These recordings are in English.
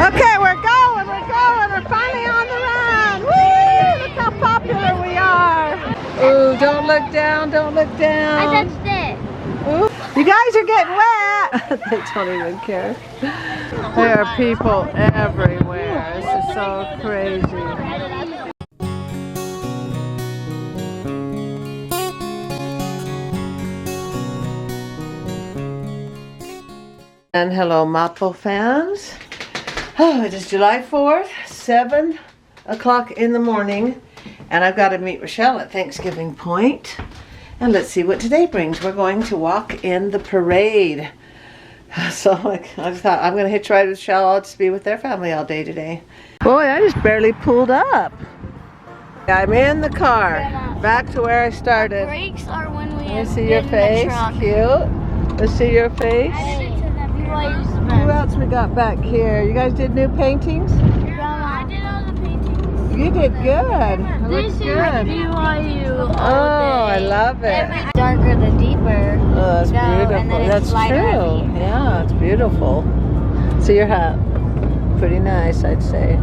Okay, we're going. We're finally on the run. Woo! Look how popular we are. Ooh, don't look down, don't look down. I touched it. Ooh, you guys are getting wet. They don't even care. There are people everywhere. This is so crazy. And hello, Momma O fans. Oh, it is July 4th, 7 o'clock in the morning, and I've got to meet Rochelle at Thanksgiving Point. And let's see what today brings. We're going to walk in the parade. So I just thought I'm going to hitch ride with Rochelle. I'll just be with their family all day today. Boy, I just barely pulled up. I'm in the car, back to where I started. Brakes are when we Let me see your face. Cute. Let's see your face. Who else we got back here? You guys did new paintings? I did all the paintings. You did good. It looks good. BYU. Oh, I love it. The darker, the deeper. Oh, that's beautiful. And then That's it's lighter true. Yeah, it's beautiful. See your hat. Pretty nice, I'd say.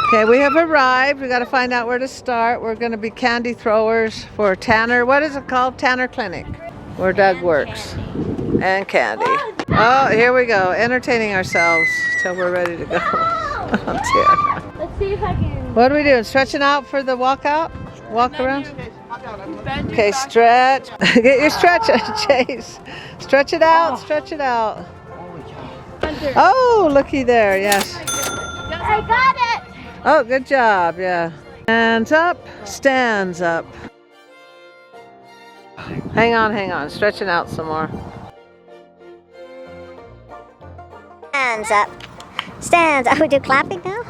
Okay, we have arrived. We got to find out where to start. We're going to be candy throwers for Tanner. What is it called? Tanner Clinic, where Doug works. And candy. Oh, here we go. Entertaining ourselves till we're ready to go. Oh, dear. Let's see if I can. What are we doing? Stretching out for the walk out? Walk around? Okay, stretch. Get your stretch, Chase. Stretch it out. Stretch it out. Oh, looky there. Yes. I got it. Oh, good job. Yeah. Hands up. Stands up. Hang on, hang on. Stretching out some more. Stands up. Stands up. We do clapping now?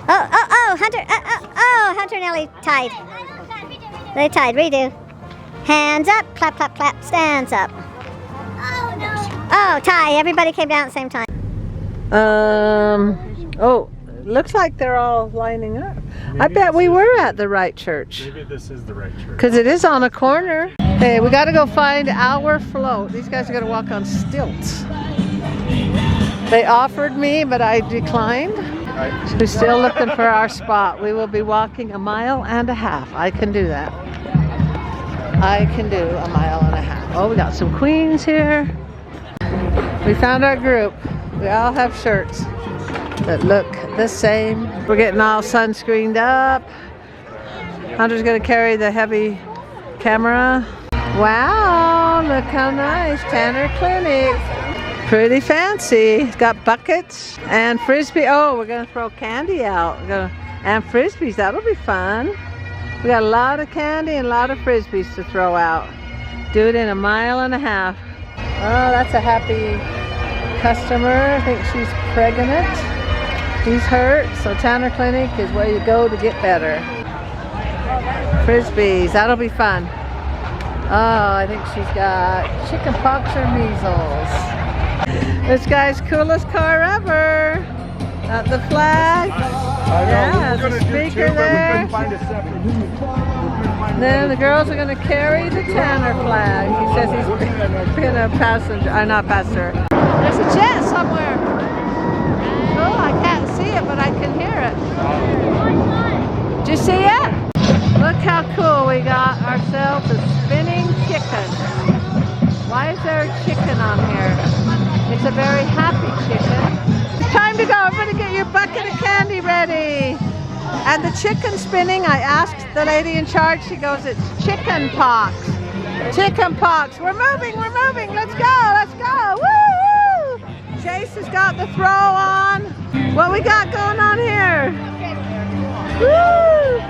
Oh, Hunter. Hunter and Ellie tied. They tied. Redo. Hands up. Clap, clap, clap. Stands up. Oh no. Oh, tie. Everybody came down at the same time. Oh, looks like they're all lining up. I bet we were at the right church. Maybe this is the right church. Because it is on a corner. Hey, we got to go find our float. These guys are going to walk on stilts. They offered me, but I declined. We're still looking for our spot. We will be walking 1.5 miles. I can do that. I can do 1.5 miles. Oh, we got some queens here. We found our group. We all have shirts that look the same. We're getting all sunscreened up. Hunter's going to carry the heavy camera. Wow, look how nice. Tanner Clinic. Pretty fancy. It's got buckets and frisbee. Oh, we're going to throw candy out. And frisbees. That'll be fun. We got a lot of candy and a lot of frisbees to throw out. Do it in 1.5 miles. Oh, that's a happy customer. I think she's pregnant. He's hurt. So Tanner Clinic is where you go to get better. Frisbees. That'll be fun. Oh, I think she's got chicken pox or measles. This guy's coolest car ever. Got the flag. Yeah, the speaker there. Then the girls are going to carry the Tanner flag. He says he's been a passenger, not passenger. There's a jet somewhere. Oh, I can't see it, but I can hear it. Did you see it? Look how cool we got ourselves a spinning chicken. Why is there a chicken on here? It's a very happy chicken. Time to go. Everybody get your bucket of candy ready. And the chicken spinning, I asked the lady in charge. She goes, it's chicken pox. Chicken pox. We're moving. Let's go. Woo! Chase has got the throw on. What we got going on here? Woo!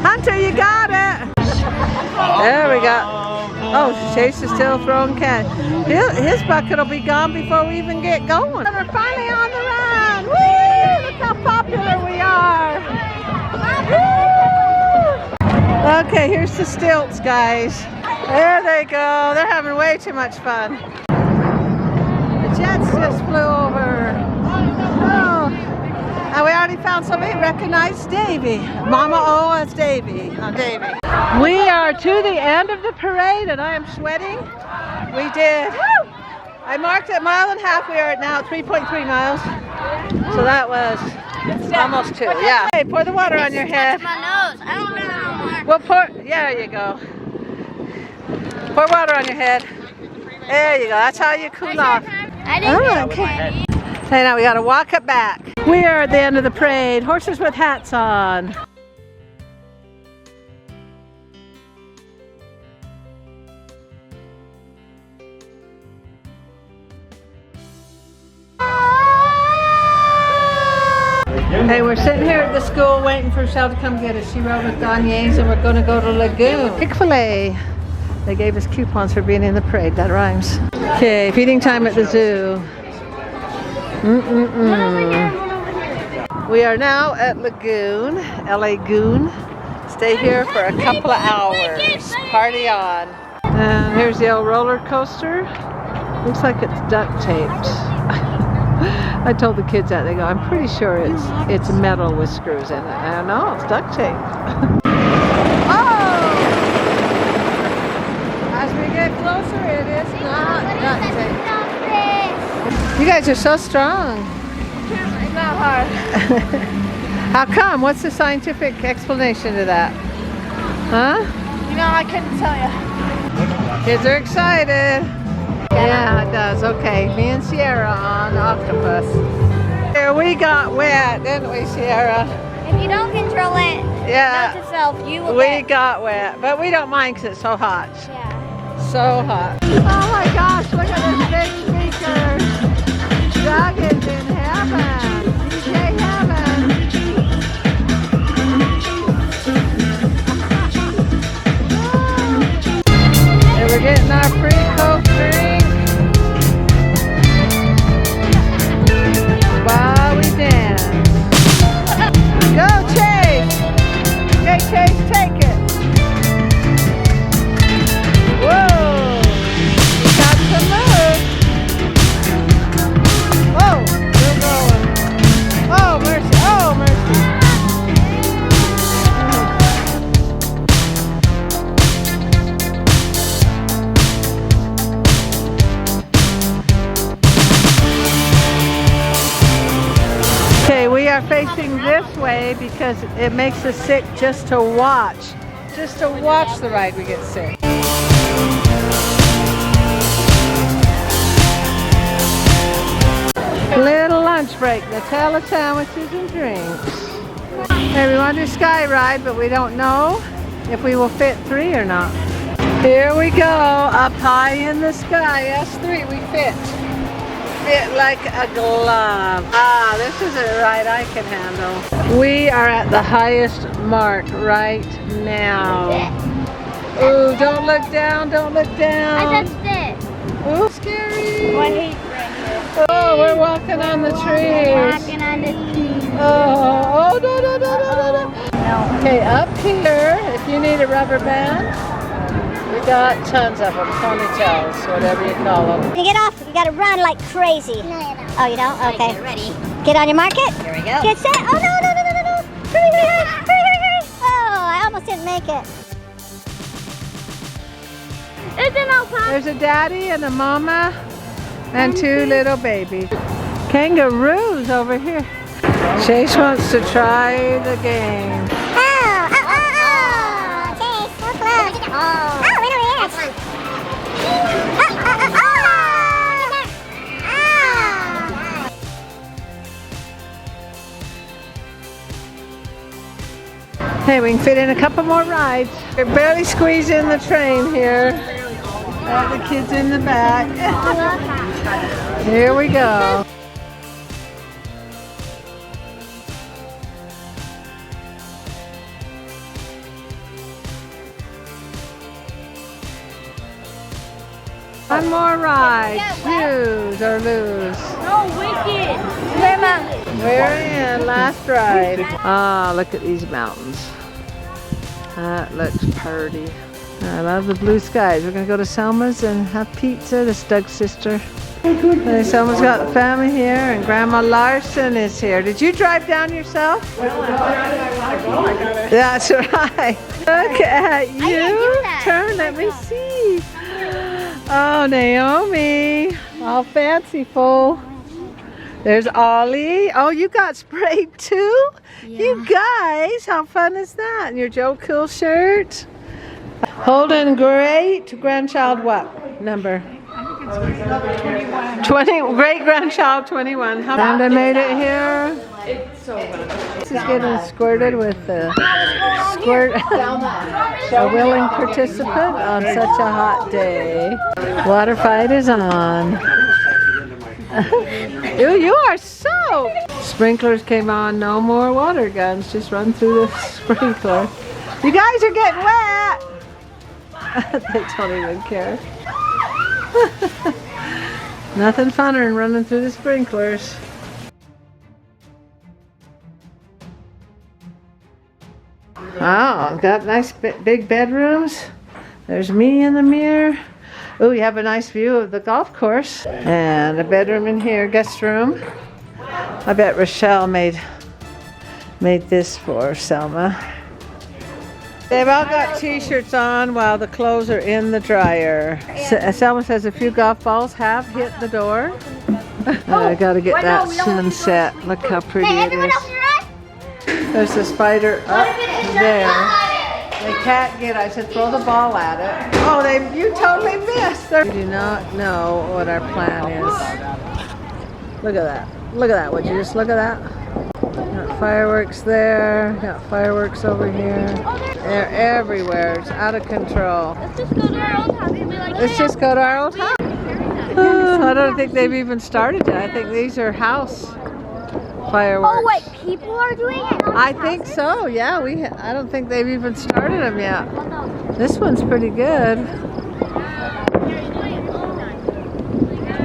Hunter, you got it. There we go. Oh, Chase is still throwing candy. His bucket will be gone before we even get going. We're finally on the run. Woo! Look how popular we are. Woo! Okay, here's the stilts, guys. There they go. They're having way too much fun. The jets just flew over. Oh. And we already found somebody who recognized Davey. Momma O as Davey. Davey. We are to the end of the parade and I am sweating. We did I marked it 1.5 miles. We are now at 3.3 miles. So that was almost 2. Yeah. Hey, pour the water on your head. My nose. I don't know anymore. Well, there you go. Pour water on your head. There you go. That's how you cool off. I didn't Oh, okay. Hey, now we got to walk it back. We are at the end of the parade. Horses with hats on. Hey, we're sitting here at the school waiting for Shell to come get us. She rode with Danye's and we're going to go to Lagoon. Chick-fil-A. They gave us coupons for being in the parade. That rhymes. Okay, feeding time at the zoo. We are now at Lagoon, Lagoon. Stay here for a couple of hours. Party on. And here's the old roller coaster. Looks like it's duct taped. I told the kids that. They go, I'm pretty sure it's metal with screws in it. I don't know, it's duct tape. Oh! As we get closer, it is not duct tape. You guys are so strong. It's not hard. How come? What's the scientific explanation to that? Huh? You know, I couldn't tell you. Kids are excited. Yeah, it does. Okay, me and Sierra on octopus. Here we got wet, didn't we, Sierra? If you don't control it, Yeah. note to self, you will We get. got wet, but we don't mind because it's so hot. Yeah. So hot. Oh my gosh, look at this big speaker. Doug is in heaven. DJ heaven. And we're getting our free Coke drink while we dance. Go Chase! Okay, Chase, take it. Whoa! You got some moves. Whoa! Still going. Oh, mercy. Oh, mercy. Okay, we are facing this way because it makes us sick just to watch. Just to watch the ride, we get sick. Little lunch break, Nutella sandwiches and drinks. Hey, we want to do sky ride, but we don't know if we will fit 3 or not. Here we go, up high in the sky, S3, we fit. Fit like a glove. Ah, this is a ride I can handle. We are at the highest mark right now. Ooh, don't look down, don't look down. I touched it. Ooh, scary. Oh, I hate right Oh, we're walking on the trees. Walking on the trees. Oh, no. Okay, up here, if you need a rubber band, we got tons of them, ponytails, whatever you call them. When you get off, you gotta run like crazy. No, you don't. Oh, you don't? Okay. Get ready. Get on your market. Here we go. Get set. Oh, no. Hurry. Oh, I almost didn't make it. It's an alpine. There's a daddy and a mama and 2 little babies. Kangaroos over here. Chase wants to try the game. Oh. Chase, so close. Oh, right over here. That's fun. Hey, we can fit in a couple more rides. We're barely squeezing the train here. Got the kids in the back. Here we go. One more ride. Choose or lose. No, wicked. Grandma. We're in, last ride. Ah, look at these mountains. That looks pretty. I love the blue skies. We're gonna go to Selma's and have pizza. This is Doug's sister. Hey, Selma's got the family here and Grandma Larson is here. Did you drive down yourself? That's right. Look at you. that. Turn, let me see. Oh, Naomi. All fanciful. There's Ollie. Oh, you got sprayed too? Yeah. You guys, how fun is that? And your Joe Cool shirt. Holden, great grandchild what number? 20, great grandchild 21. And I made it here. This is getting squirted with a squirt. A willing participant on such a hot day. Water fight is on. You are soaked. Sprinklers came on. No more water guns. Just run through the sprinkler. You guys are getting wet. They don't even care. Nothing funner than running through the sprinklers. Oh, got nice big bedrooms. There's me in the mirror. Oh, you have a nice view of the golf course. And a bedroom in here, guest room. I bet Rochelle made this for Selma. They've all got t-shirts on while the clothes are in the dryer. Selma says a few golf balls have hit the door. I gotta get that sunset. Look how pretty it is. There's a spider up there. They can't get it. I said throw the ball at it. Oh, you totally missed. We do not know what our plan is. Look at that. Look at that. Would you just look at that? Got fireworks there. Got fireworks over here. They're everywhere. It's out of control. Let's just go to our old house and be like, Let's just go to our old house. I don't think they've even started yet. I think these are house fireworks. oh wait, people are doing it? I think so. Yeah, I don't think they've even started them yet. This one's pretty good.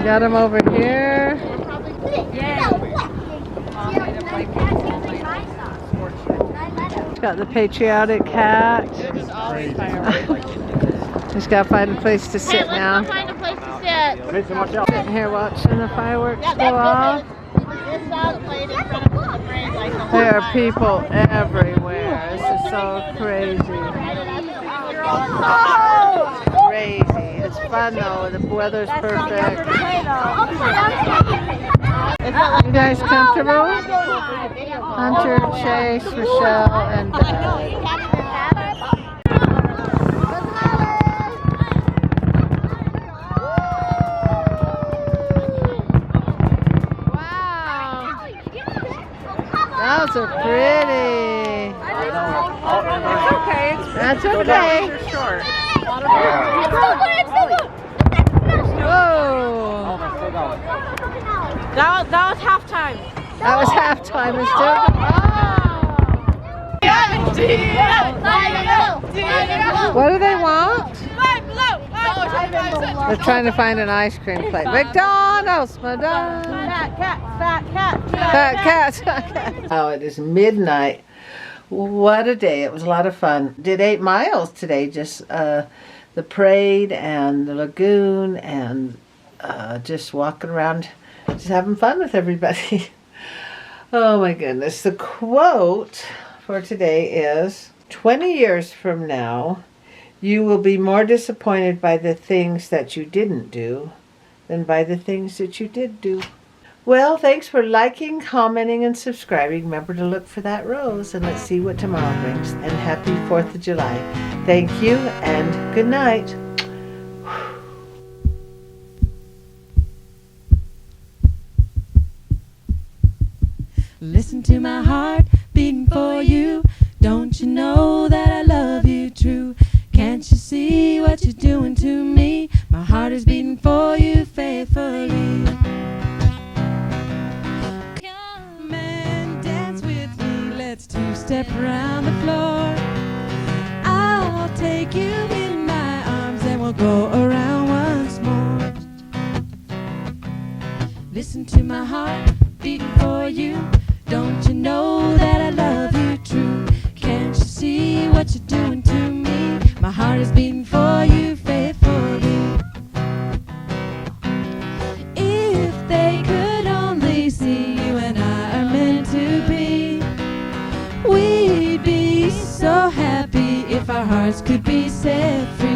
Got them over here. Got the patriotic hat. Just gotta find a place to sit now. Find a place to sit. Sitting here watching the fireworks go off. There are people everywhere. This is so crazy. Crazy. It's fun though. The weather's perfect. You guys comfortable? Hunter, Chase, Rochelle, and Doug. Those are pretty. It's okay. That's okay. You're short. Whoa. That was halftime. That was halftime. It's still. Oh. What do they want? They're trying to find an ice cream place. McDonald's, McDonald's. Fat cats. Oh, it is midnight. What a day. It was a lot of fun. Did 8 miles today. Just the parade and the lagoon and just walking around, just having fun with everybody. Oh my goodness. The quote for today is, 20 years from now, you will be more disappointed by the things that you didn't do than by the things that you did do. Well, thanks for liking, commenting, and subscribing. Remember to look for that rose, and let's see what tomorrow brings. And happy 4th of July. Thank you, and good night. Listen to my heart beating for you. Don't you know that I love you true? Can't you see what you're doing to me? My heart is beating for you faithfully. Come and dance with me. Let's two-step around the floor. I'll take you in my arms and we'll go around once more. Listen to my heart beating for you. Don't you know that I love you true? Can't you see what you're doing to me? My heart is beating for you faithfully. If they could only see you and I are meant to be, we'd be so happy if our hearts could be set free.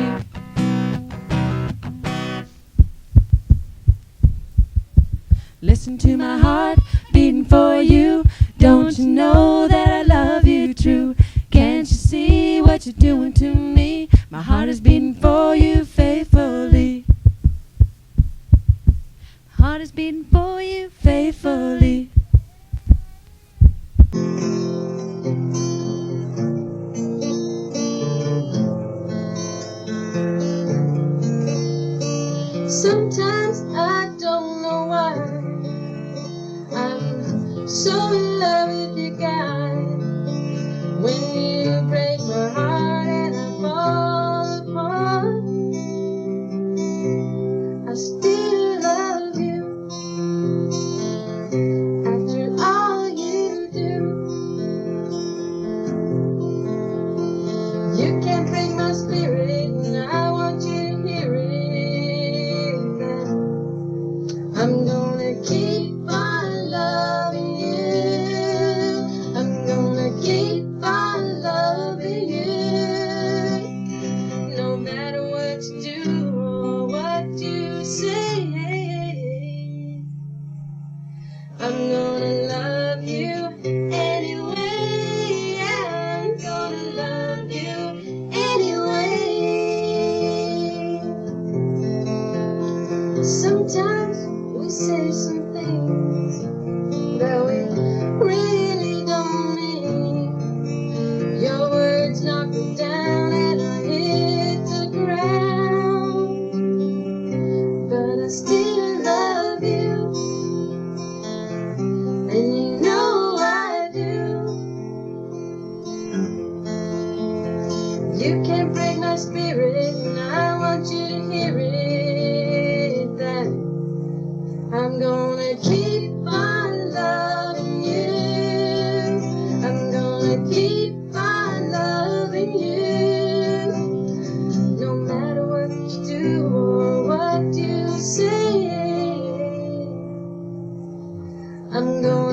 faithfully. Sometimes I don't know why I'm so in love with you guys. When you break my heart and I fall apart, I still love you. After all you do, you can't break my spirit, and I want you to hear it. That I'm gonna keep on loving you. I'm gonna keep on loving you. No matter what you do or what you say, I'm gonna love you anyway. I'm gonna love you anyway. Sometimes we say some things that we really don't mean. Your words knock me down and I hit the ground, but I still love you, and you know I do. You can't break my spirit, and I want you to hear it. That I'm gonna keep on loving you. I'm gonna keep on loving you. No matter what you do or what you say, I'm gonna